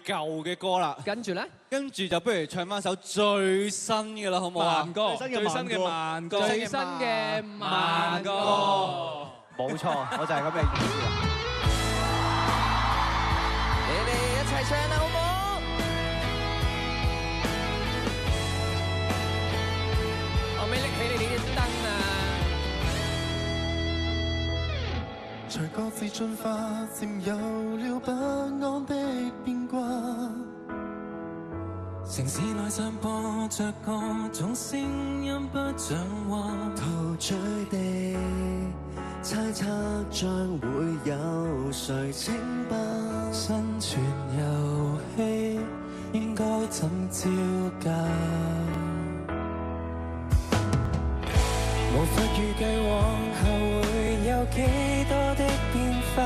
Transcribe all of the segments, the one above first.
舊嘅歌啦。跟住咧，跟住就不如唱翻首最新嘅啦，好唔好啊？慢歌，最新嘅慢歌，最新嘅慢歌，冇錯，我就係咁嘅意思啦。你哋一齊唱啦，好唔好？我未拎起你哋啲燈啊！隨各自進化，佔有了不安的變卦。城市內散播着各種聲音，不像話。陶醉地猜測將會有誰稱霸。生存遊戲應該怎招架？無法預計往後會有幾多的變化，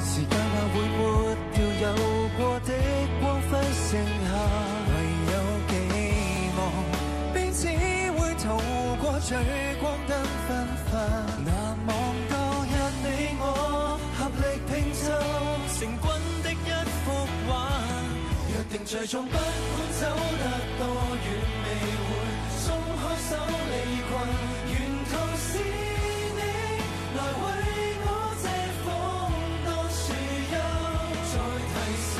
時間話會抹掉有過的光輝剩下，唯有寄望彼此會逃過聚光燈分化。難忘舊日你我合力拼湊成軍的一幅畫，約定最終不管走得多遠未會鬆開手離群，沿途是你來為我遮風當樹蔭，再提醒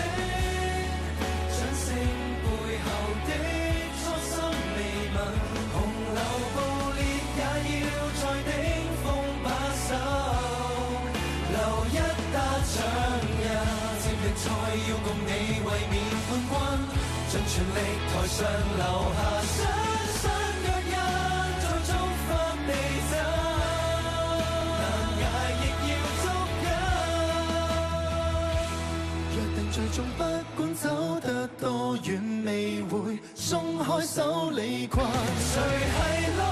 掌聲背後的初心未泯，洪流暴烈也要在頂峰把守，留一打仗日，接力賽要共你衛冕冠軍，盡全力台上留下。最終不管走得多遠，未會鬆開手離群。誰係我？